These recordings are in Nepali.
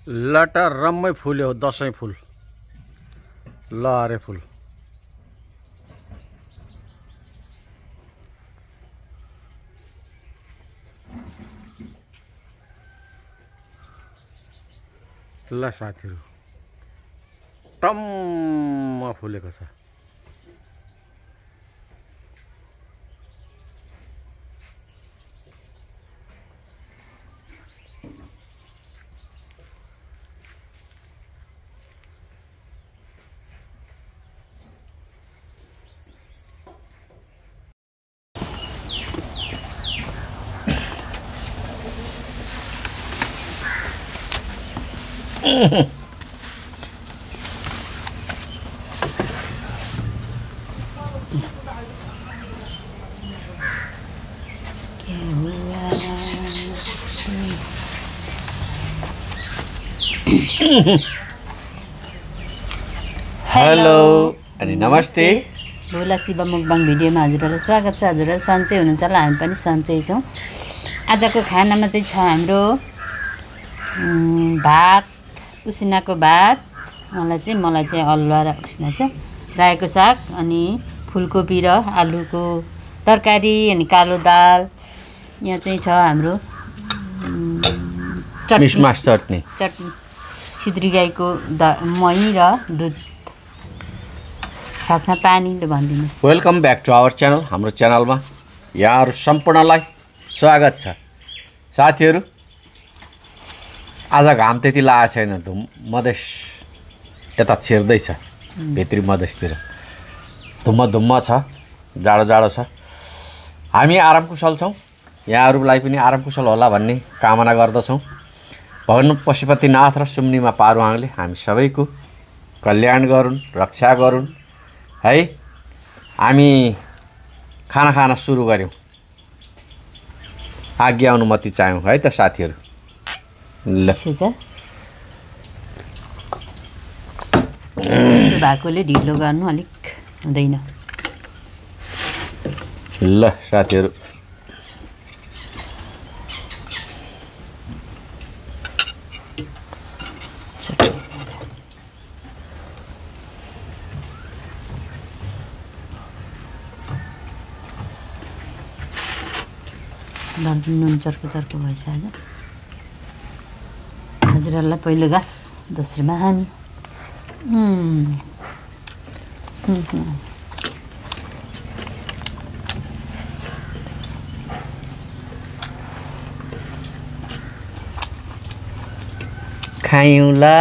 लटरम्मै फुल्यो दसैँ फुल लहरे फुल। ल साथीहरु टम्म फुलेको छ। हेलो अनि नमस्ते। भोला शिव मुकबाङ भिडियोमा हजुरहरूलाई स्वागत छ। हजुरहरू सन्चै हुनुहुन्छ होला, हामी पनि सन्चै छौँ। आजको खानामा चाहिँ छ हाम्रो भात, उसिनाको भात। मलाई चाहिँ अलुवा र उसिना छ, रायोको साग अनि फुलकोपी र आलुको तरकारी अनि कालो दाल। यहाँ चाहिँ छ हाम्रो चटनी सिद्री गाईको मही र दुध, साथमा पानीले भनिदिनुहोस्। Welcome back to our channel. हाम्रो च्यानलमा यहाँहरू सम्पूर्णलाई स्वागत छ। साथीहरू आज घाम त्यति लागेको छैन, मधेस यता छिर्दैछ, भित्री मधेसतिर धुम्म छ, जाडो छ। हामी आराम कुशल छौँ, यहाँहरूलाई पनि आराम कुशल होला भन्ने कामना गर्दछौँ। भगवान पशुपतिनाथ र सुम्निमा पारुहाङले हामी सबैको कल्याण गरून्, रक्षा गरून् है। हामी खाना खान सुरु गऱ्यौँ, आज्ञा अनुमति चाह्यौँ है त साथीहरू। ल भएकोले ढिलो गर्नु अलिक हुँदैन। ल साथीहरू नुन चर्को भएछ। आज हजुरहरूलाई पहिलो घाँस, दोस्रोमा हामी। खायौँला।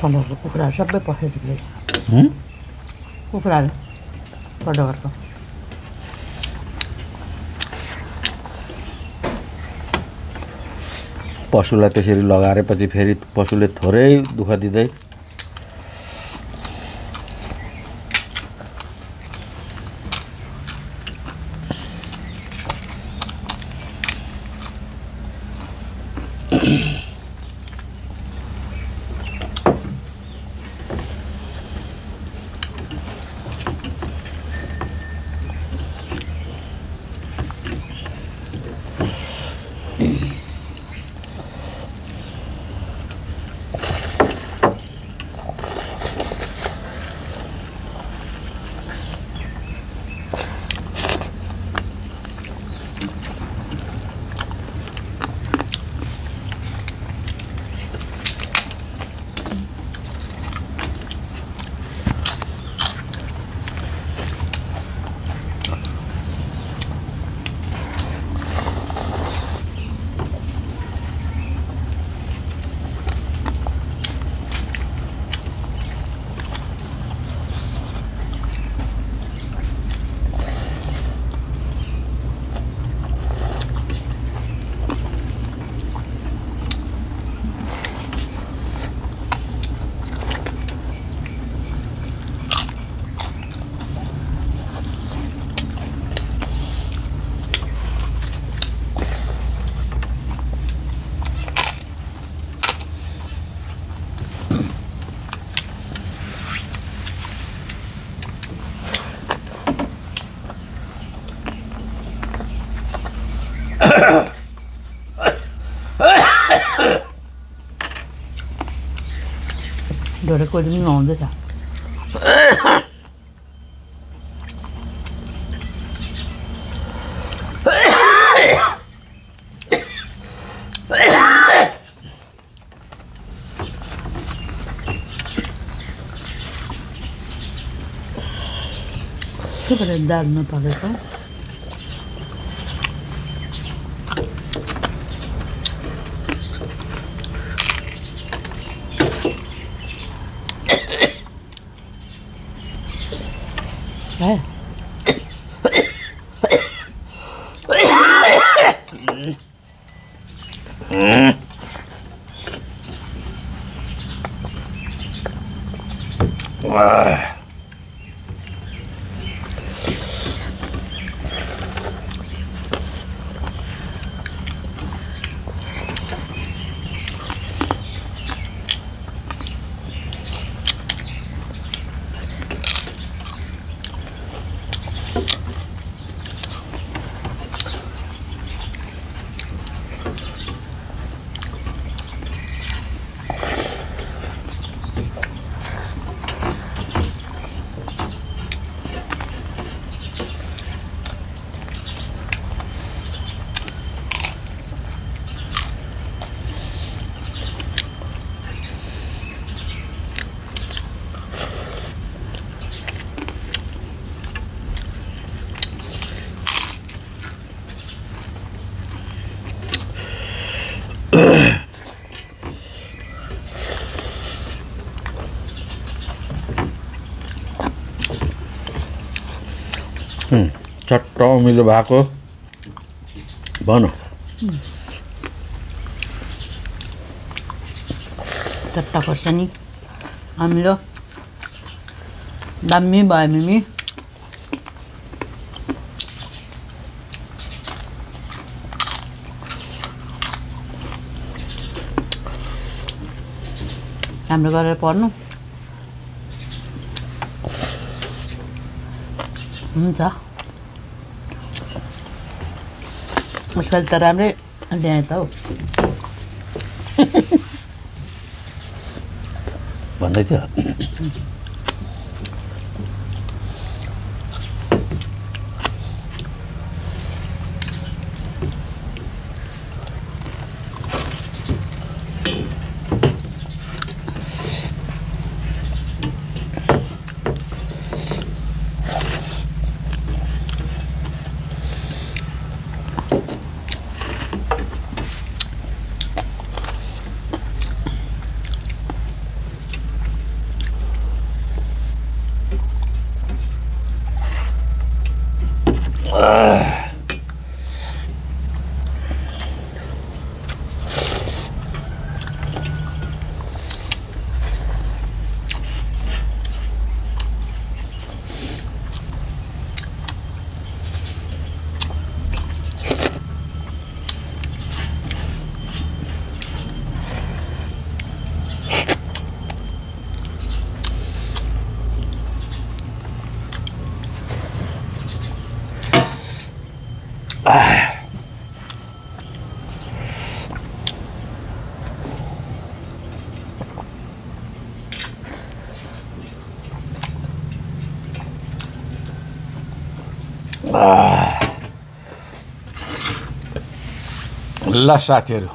खण्डको कुखुराहरू सबै पसेछ कुखुराहरू खण्डघरको पशुलाई त्यसरी लगाएपछि फेरि पशुले थोरै दुःख दिँदै ढोडे कोही पनि नुहाउँदैछ के गरेर दाल नपाकेको चट्ट अमिलो भएको भन चट्टा खोर्सानी अमिलो दामी भयो मिमी राम्रो गरेर पर्नु हुन्छ उसपालि त राम्रै ल्याएँ त हौ भन्दै थियो ल साथीहरू,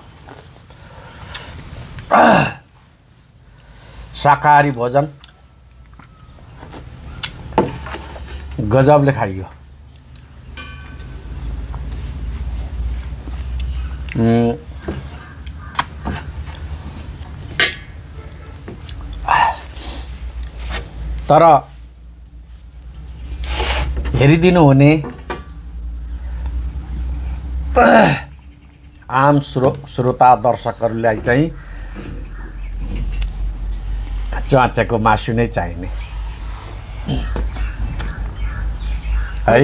शाकाहारी भोजन गजबले खाइयो। तर हेरिदिनु हुने आम श्रोता दर्शकहरूलाई चाहिँ च्वाचेको मासु नै चाहिने है।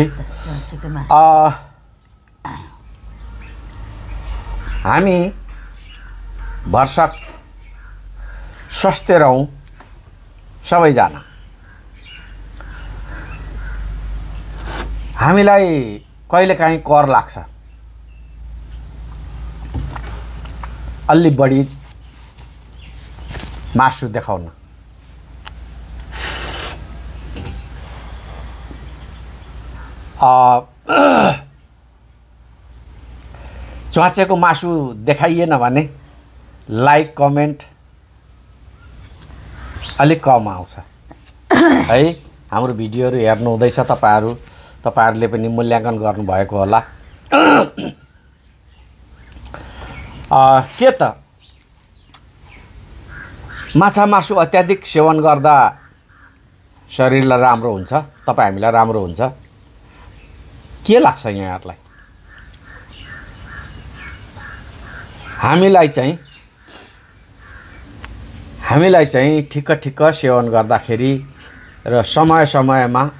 हामी भरसक स्वस्थ रहौँ सबैजना। हामीलाई कहिलेकाहीँ कर लाग्छ, अलि बढी मासु देखाउन। च्वाचेको मासु देखाइएन भने लाइक कमेन्ट अलिक कम आउँछ है। हाम्रो भिडियोहरू हेर्नु हुँदैछ तपाईँहरूले पनि मूल्याङ्कन गर्नुभएको होला। के त माछा मासु अत्याधिक सेवन गर्दा शरीरलाई राम्रो हुन्छ, तपाईँ हामीलाई राम्रो हुन्छ के लाग्छ यहाँहरूलाई? हामीलाई चाहिँ ठिक्क सेवन गर्दाखेरि र समय समयमा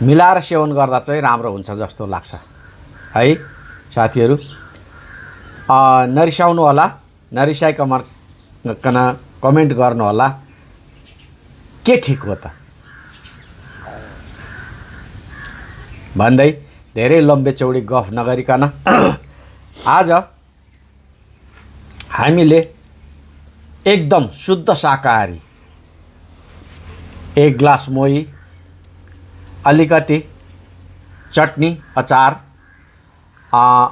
मिलाएर सेवन गर्दा चाहिँ राम्रो हुन्छ जस्तो लाग्छ है साथीहरू। नरिसाउनु होला, नरिसाइकन कमेन्ट गर्नु होला के ठिक हो त भन्दै धेरै लम्बे चौडी गफ नगरिकन आज हामीले एकदम शुद्ध शाकाहारी एक ग्लास मोही, अलिकति चटनी,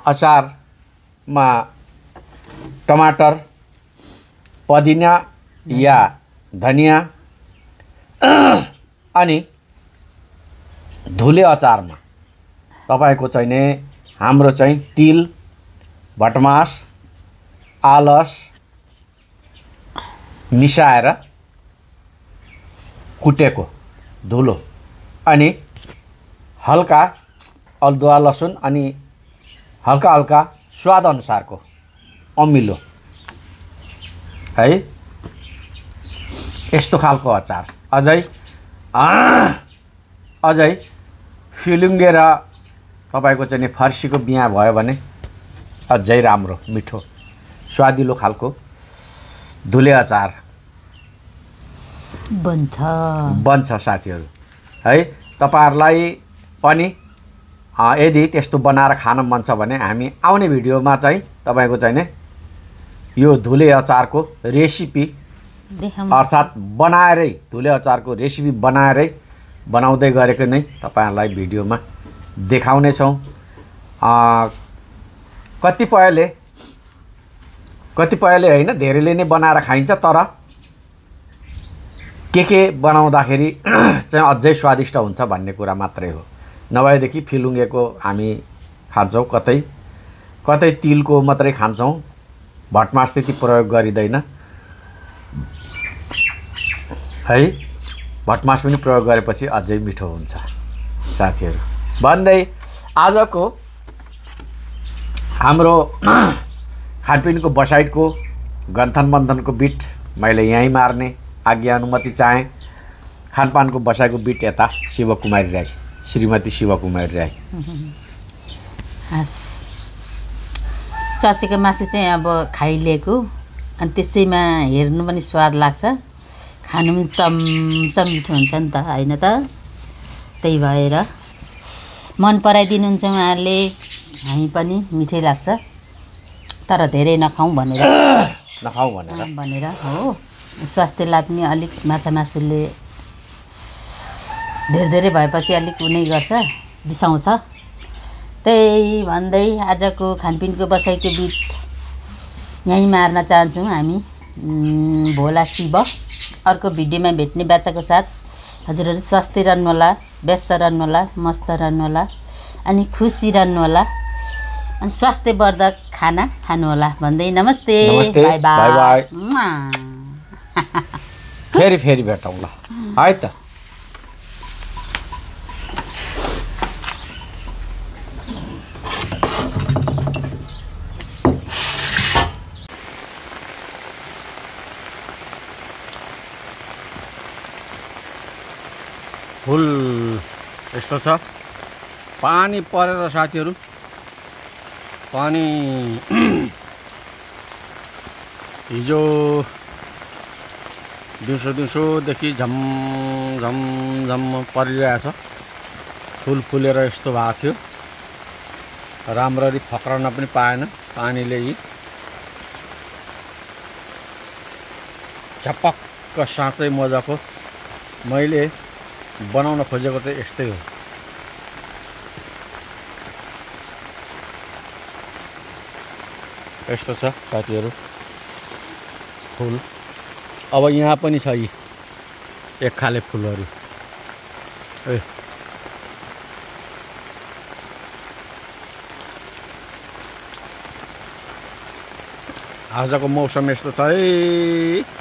अचारमा टमाटर, पुदिना या धनिया अनि धुले अचारमा तपाईको चाहिँ नि हाम्रो चाहिँ तिल, भटमास, आलस मिसाएर कुटेको धुलो अनि हल्का अदुवा लसुन अनि हल्का स्वाद अनुसारको अमिलो है, यस्तो खालको अचार। अझै फिलुङ्गे र तपाईको चाहिँ नि फर्सीको बिहा भयो भने अझै राम्रो मिठो स्वादिलो खालको धुले अचार बन्छ साथीहरू है। तपाईहरुलाई पनि यदि त्यस्तो बनाएर खान मन छ भने हामी आउने भिडियोमा चाहिँ तपाईको चाहिँ नि यो धुले अचारको रेसिपी अर्थात् बनाएरै धुले अचारको रेसिपी बनाउँदै गरेको नै तपाईहरुलाई भिडियोमा देखाउने छौं। कतिपयले हैन धेरैले नै बनाएर खाइन्छ, तर के बनाउँदाखेरि चाहिँ अझै स्वादिष्ट हुन्छ भन्ने कुरा मात्रै हो। नभएदेखि फिलुङ्गेको हामी खान्छौं, कतै तिलको मात्रै खान्छौं, भटमास त्यति प्रयोग गरिदैन है। भटमास पनि प्रयोग गरेपछि अझै मिठो हुन्छ साथीहरू भन्दै आजको हाम्रो खानपिनको बसाइटको गन्थन मन्थनको बिट मैले यहीँ मार्ने आज्ञा अनुमति चाहे। खानपानको बसाइको बिट यता शिवकुमारी राई, श्रीमती शिवकुमारी राई। चचेको मासु चाहिँ अब खाइलिएको अनि त्यसैमा हेर्नु पनि स्वाद लाग्छ, खानु पनि चमचम मिठो हुन्छ नि त हैन त। त्यही भएर मन पराइदिनुहुन्छ उहाँहरूले, हामी पनि मिठै लाग्छ। तर धेरै नखाउँ भनेर नखाऊ भनेर भनेर हो, स्वास्थ्यलाई पनि अलिक माछा मासुले धेरै भएपछि अलिक उनी गर्छ, बिसाउँछ। त्यही भन्दै आजको खानपिनको बसाइको बिट यहीँ मार्न चाहन्छौँ हामी। भोला शिव अर्को भिडियोमा भेट्ने बाचाको साथ हजुरहरू स्वस्थ रहनुहोला, व्यस्त रहनुहोला, मस्त रहनुहोला अनि खुसी रहनुहोला अनि स्वास्थ्यवर्धक खाना खानुहोला भन्दै नमस्ते, नमस्ते, बाई बाई बाई। बाई। फेरि भेटौँला है त। फुल यस्तो छ, पानी परेर साथीहरू, पानी हिजो दिउँसोदेखि झम परिरहेछ। फुल फुलेर यस्तो भएको थियो, राम्ररी फक्रन पनि पाएन पानीले। यी झपक्क साँच्चै मजाको मैले बनाउन खोजेको चाहिँ यस्तै हो। यस्तो छ साथीहरू फुल। अब यहाँ पनि छ यी एक खाले फुलहरू। आजको मौसम यस्तो छ है।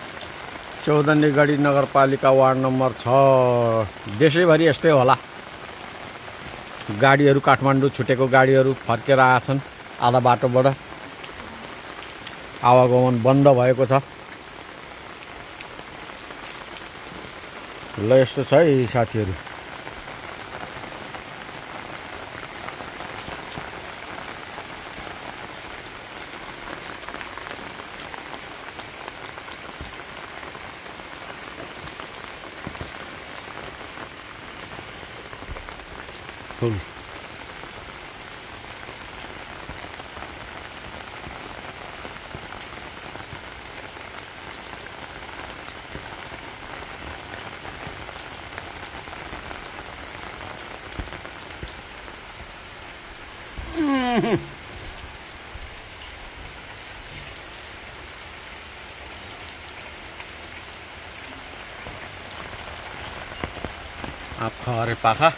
चौधन्नीगढी नगरपालिका वार्ड नम्बर 6 देशैभरि यस्तै होला। गाडीहरू काठमाडौँ छुटेको गाडीहरू फर्केर आएछन्, आधा बाटोबाट आवागमन बन्द भएको छ। ल यस्तो छ है साथीहरू। फुल आप खरे पाखा